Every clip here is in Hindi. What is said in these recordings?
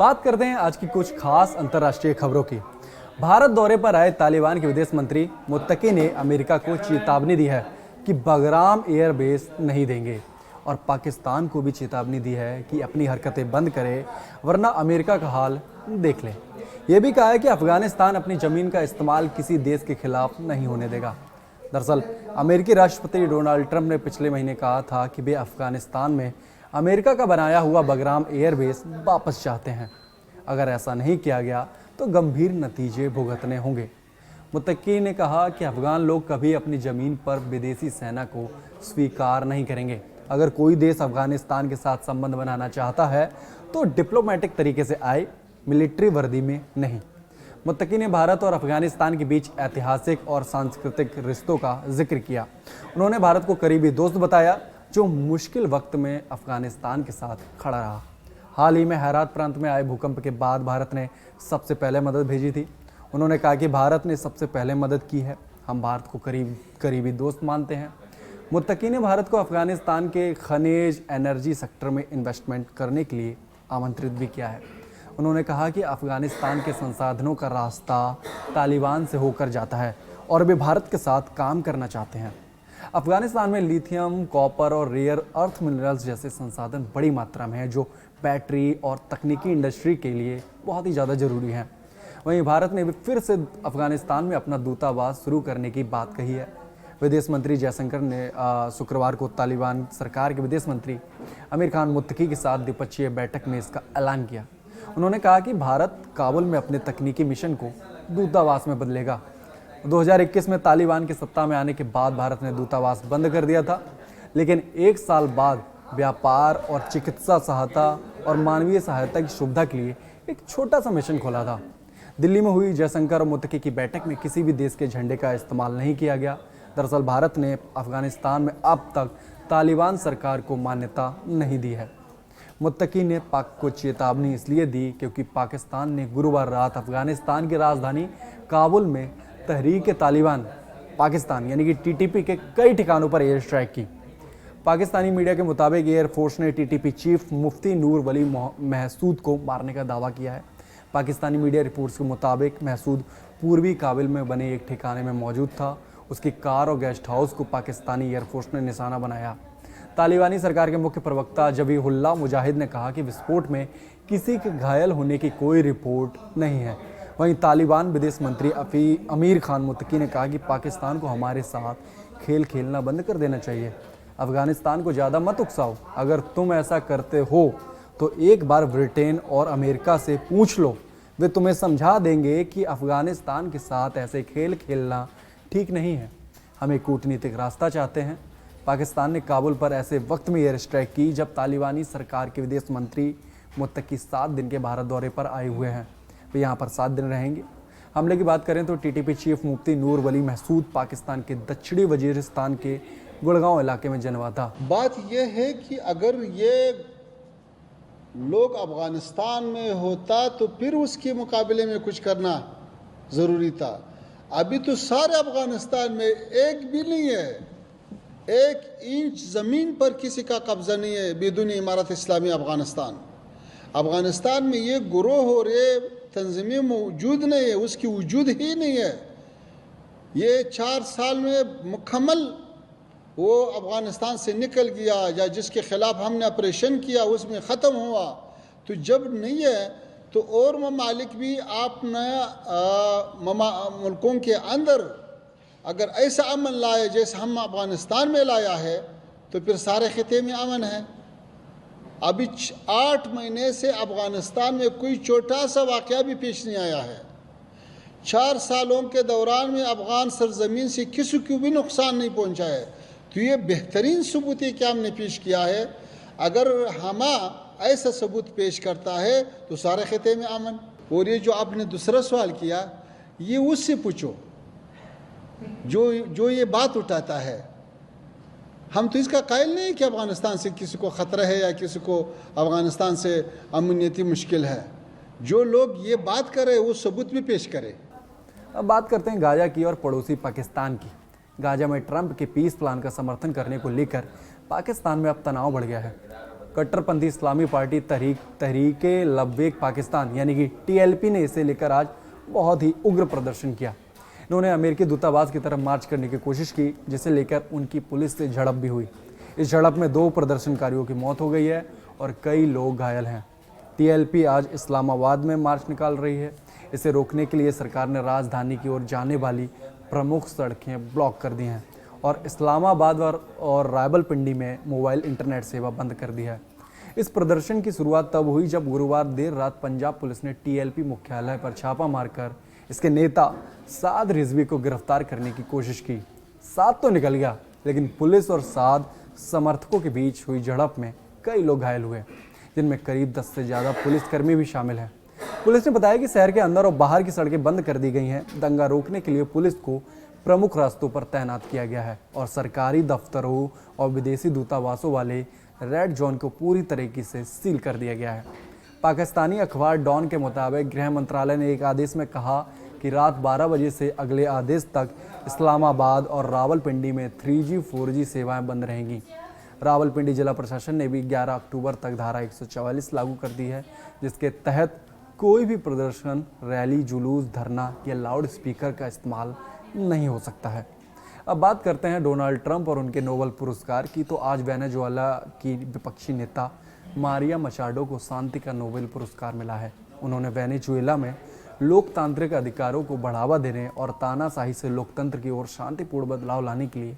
बात करते हैं आज की कुछ खास अंतर्राष्ट्रीय खबरों की। भारत दौरे पर आए तालिबान के विदेश मंत्री मुत्तकी ने अमेरिका को चेतावनी दी है कि बगराम एयरबेस नहीं देंगे और पाकिस्तान को भी चेतावनी दी है कि अपनी हरकतें बंद करे वरना अमेरिका का हाल देख लें। यह भी कहा है कि अफगानिस्तान अपनी जमीन का इस्तेमाल किसी देश के खिलाफ नहीं होने देगा। दरअसल अमेरिकी राष्ट्रपति डोनाल्ड ट्रंप ने पिछले महीने कहा था कि वे अफगानिस्तान में अमेरिका का बनाया हुआ बगराम एयरबेस वापस चाहते हैं। अगर ऐसा नहीं किया गया तो गंभीर नतीजे भुगतने होंगे। मुत्तकी ने कहा कि अफगान लोग कभी अपनी ज़मीन पर विदेशी सेना को स्वीकार नहीं करेंगे। अगर कोई देश अफगानिस्तान के साथ संबंध बनाना चाहता है तो डिप्लोमेटिक तरीके से आए, मिलिट्री वर्दी में नहीं। मुत्तकी ने भारत और अफगानिस्तान के बीच ऐतिहासिक और सांस्कृतिक रिश्तों का जिक्र किया। उन्होंने भारत को करीबी दोस्त बताया जो मुश्किल वक्त में अफगानिस्तान के साथ खड़ा रहा। हाल ही में हेरात प्रांत में आए भूकंप के बाद भारत ने सबसे पहले मदद भेजी थी। उन्होंने कहा कि भारत ने सबसे पहले मदद की है, हम भारत को करीबी दोस्त मानते हैं। मुत्तकी ने भारत को अफगानिस्तान के खनिज एनर्जी सेक्टर में इन्वेस्टमेंट करने के लिए आमंत्रित भी किया है। उन्होंने कहा कि अफगानिस्तान के संसाधनों का रास्ता तालिबान से होकर जाता है और वे भारत के साथ काम करना चाहते हैं। अफगानिस्तान में लिथियम, कॉपर और रेयर अर्थ मिनरल्स जैसे संसाधन बड़ी मात्रा में हैं जो बैटरी और तकनीकी इंडस्ट्री के लिए बहुत ही ज़्यादा ज़रूरी हैं। वहीं भारत ने भी फिर से अफगानिस्तान में अपना दूतावास शुरू करने की बात कही है। विदेश मंत्री जयशंकर ने शुक्रवार को तालिबान सरकार के विदेश मंत्री आमिर खान मुत्तकी के साथ द्विपक्षीय बैठक में इसका ऐलान किया। उन्होंने कहा कि भारत काबुल में अपने तकनीकी मिशन को दूतावास में बदलेगा। 2021 में तालिबान की सत्ता में आने के बाद भारत ने दूतावास बंद कर दिया था, लेकिन एक साल बाद व्यापार और चिकित्सा सहायता और मानवीय सहायता की सुविधा के लिए एक छोटा सा मिशन खोला था। दिल्ली में हुई जयशंकर और मुत्तकी की बैठक में किसी भी देश के झंडे का इस्तेमाल नहीं किया गया। दरअसल भारत ने अफगानिस्तान में अब तक तालिबान सरकार को मान्यता नहीं दी है। मुत्तकी ने पाक को चेतावनी इसलिए दी क्योंकि पाकिस्तान ने गुरुवार रात अफगानिस्तान की राजधानी काबुल में तहरीक-ए-तालिबान पाकिस्तान यानी कि टीटीपी के कई ठिकानों पर एयर स्ट्राइक की। पाकिस्तानी मीडिया के मुताबिक एयरफोर्स ने टीटीपी चीफ मुफ्ती नूर वली महसूद को मारने का दावा किया है। पाकिस्तानी मीडिया रिपोर्ट्स के मुताबिक महसूद पूर्वी काबुल में बने एक ठिकाने में मौजूद था। उसकी कार और गेस्ट हाउस को पाकिस्तानी एयरफोर्स ने निशाना बनाया। तालिबानी सरकार के मुख्य प्रवक्ता जबीहुल्लाह मुजाहिद ने कहा कि विस्फोट में किसी के घायल होने की कोई रिपोर्ट नहीं है। वहीं तालिबान विदेश मंत्री आमिर खान मुत्तकी ने कहा कि पाकिस्तान को हमारे साथ खेल खेलना बंद कर देना चाहिए। अफगानिस्तान को ज़्यादा मत उकसाओ। अगर तुम ऐसा करते हो तो एक बार ब्रिटेन और अमेरिका से पूछ लो, वे तुम्हें समझा देंगे कि अफगानिस्तान के साथ ऐसे खेल खेलना ठीक नहीं है। हम एक कूटनीतिक रास्ता चाहते हैं। पाकिस्तान ने काबुल पर ऐसे वक्त में एयर स्ट्राइक की जब तालिबानी सरकार के विदेश मंत्री मुत्तकी 7 दिन के भारत दौरे पर आए हुए हैं। वे यहाँ पर 7 दिन रहेंगे। हमले की बात करें तो टीटीपी चीफ मुफ्ती नूर वली महसूद पाकिस्तान के दक्षिणी वजीरिस्तान के गुड़गांव इलाके में जन्मा था। बात यह है कि अगर ये लोग अफगानिस्तान में होता तो फिर उसके मुकाबले में कुछ करना ज़रूरी था। अभी तो सारे अफगानिस्तान में एक भी नहीं है, 1 इंच ज़मीन पर किसी का कब्ज़ा नहीं है बेदून इमारत इस्लामी अफगानिस्तान में ये गुरोह और ये तंजीमें मौजूद नहीं है, उसकी वजूद ही नहीं है। ये 4 साल में मुकम्मल वो अफगानिस्तान से निकल गया या जिसके ख़िलाफ़ हमने ऑपरेशन किया उसमें ख़त्म हुआ। तो जब नहीं है तो और ममालिक भी अपने मुल्कों के अंदर अगर ऐसा अमन लाए जैसे हम अफगानिस्तान में लाया है तो फिर सारे खिते में अमन है। अभी 8 महीने से अफगानिस्तान में कोई छोटा सा वाक़या भी पेश नहीं आया है। 4 सालों के दौरान में अफगान सरजमीन से किसी को भी नुकसान नहीं पहुंचा है। तो ये बेहतरीन सबूत है कि हमने पेश किया है। अगर हम ऐसा सबूत पेश करता है तो सारे खिते में अमन। और ये जो आपने दूसरा सवाल किया ये उससे पूछो जो ये बात उठाता है। हम तो इसका कायल नहीं कि अफगानिस्तान से किसी को ख़तरा है या किसी को अफगानिस्तान से अमनीती मुश्किल है। जो लोग ये बात करें वो सबूत भी पेश करें। अब बात करते हैं गाजा की और पड़ोसी पाकिस्तान की। गाजा में ट्रंप के पीस प्लान का समर्थन करने को लेकर पाकिस्तान में अब तनाव बढ़ गया है। कट्टरपंथी इस्लामी पार्टी तहरीके लब्बैक पाकिस्तान यानी कि TLP ने इसे लेकर आज बहुत ही उग्र प्रदर्शन किया। इन्होंने अमेरिकी दूतावास की तरफ मार्च करने की कोशिश की, जिसे लेकर उनकी पुलिस से झड़प भी हुई। इस झड़प में 2 प्रदर्शनकारियों की मौत हो गई है और कई लोग घायल हैं। TLP आज इस्लामाबाद में मार्च निकाल रही है। इसे रोकने के लिए सरकार ने राजधानी की ओर जाने वाली प्रमुख सड़कें ब्लॉक कर दी हैं और इस्लामाबाद और रावलपिंडी में मोबाइल इंटरनेट सेवा बंद कर दी है। इस प्रदर्शन की शुरुआत तब हुई जब गुरुवार देर रात पंजाब पुलिस ने TLP मुख्यालय पर छापा मारकर इसके नेता साद रिजवी को गिरफ्तार करने की कोशिश की। साद तो निकल गया, लेकिन पुलिस और साद समर्थकों के बीच हुई झड़प में कई लोग घायल हुए, जिनमें करीब 10 से ज़्यादा पुलिसकर्मी भी शामिल हैं। पुलिस ने बताया कि शहर के अंदर और बाहर की सड़कें बंद कर दी गई हैं। दंगा रोकने के लिए पुलिस को प्रमुख रास्तों पर तैनात किया गया है और सरकारी दफ्तरों और विदेशी दूतावासों वाले रेड जोन को पूरी तरीके से सील कर दिया गया है। पाकिस्तानी अखबार डॉन के मुताबिक गृह मंत्रालय ने एक आदेश में कहा कि रात 12 बजे से अगले आदेश तक इस्लामाबाद और रावलपिंडी में 3G 4G सेवाएं बंद रहेंगी। रावलपिंडी जिला प्रशासन ने भी 11 अक्टूबर तक धारा 144 लागू कर दी है, जिसके तहत कोई भी प्रदर्शन, रैली, जुलूस, धरना या लाउड स्पीकर का इस्तेमाल नहीं हो सकता है। अब बात करते हैं डोनाल्ड ट्रंप और उनके नोबेल पुरस्कार की। तो आज वेनेजुएला की विपक्षी नेता मारिया मचाडो को शांति का नोबेल पुरस्कार मिला है। उन्होंने वेनेजुएला में लोकतांत्रिक अधिकारों को बढ़ावा देने और तानाशाही से लोकतंत्र की ओर शांतिपूर्ण बदलाव लाने के लिए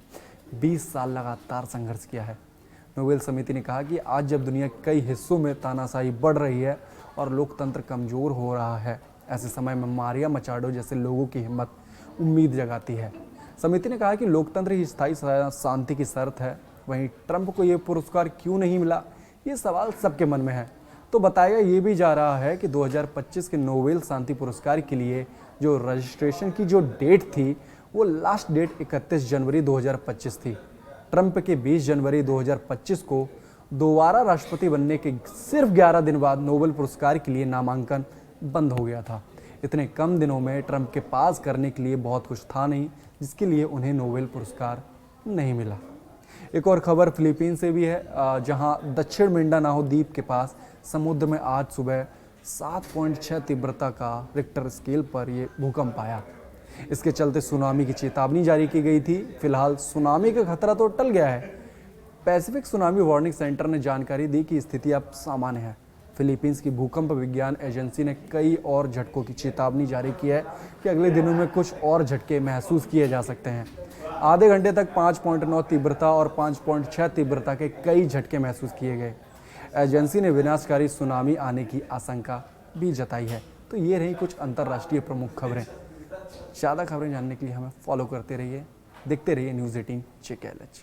20 साल लगातार संघर्ष किया है। नोबेल समिति ने कहा कि आज जब दुनिया के कई हिस्सों में तानाशाही बढ़ रही है और लोकतंत्र कमज़ोर हो रहा है, ऐसे समय में मारिया मचाडो जैसे लोगों की हिम्मत उम्मीद जगाती है। समिति ने कहा कि लोकतंत्र ही स्थायी शांति की शर्त है। वहीं ट्रंप को ये पुरस्कार क्यों नहीं मिला, ये सवाल सबके मन में है। तो बताया ये भी जा रहा है कि 2025 के नोबेल शांति पुरस्कार के लिए जो रजिस्ट्रेशन की जो डेट थी, वो लास्ट डेट 31 जनवरी 2025 थी। ट्रंप के 20 जनवरी 2025 को दोबारा राष्ट्रपति बनने के सिर्फ 11 दिन बाद नोबेल पुरस्कार के लिए नामांकन बंद हो गया था। इतने कम दिनों में ट्रंप के पास करने के लिए बहुत कुछ था नहीं, जिसके लिए उन्हें नोबेल पुरस्कार नहीं मिला। एक और खबर फिलीपींस से भी है, जहां दक्षिण मिंडानाओ द्वीप के पास समुद्र में आज सुबह 7.6 तीव्रता का रिक्टर स्केल पर ये भूकंप आया। इसके चलते सुनामी की चेतावनी जारी की गई थी। फिलहाल सुनामी का खतरा तो टल गया है। पैसिफिक सुनामी वार्निंग सेंटर ने जानकारी दी कि स्थिति अब सामान्य है। फिलीपींस की भूकंप विज्ञान एजेंसी ने कई और झटकों की चेतावनी जारी की है कि अगले दिनों में कुछ और झटके महसूस किए जा सकते हैं। आधे घंटे तक 5.9 तीव्रता और 5.6 तीव्रता के कई झटके महसूस किए गए। एजेंसी ने विनाशकारी सुनामी आने की आशंका भी जताई है। तो ये रही कुछ अंतर्राष्ट्रीय प्रमुख खबरें। ज़्यादा खबरें जानने के लिए हमें फॉलो करते रहिए, देखते रहिए न्यूज़ 18 चेक एलएच।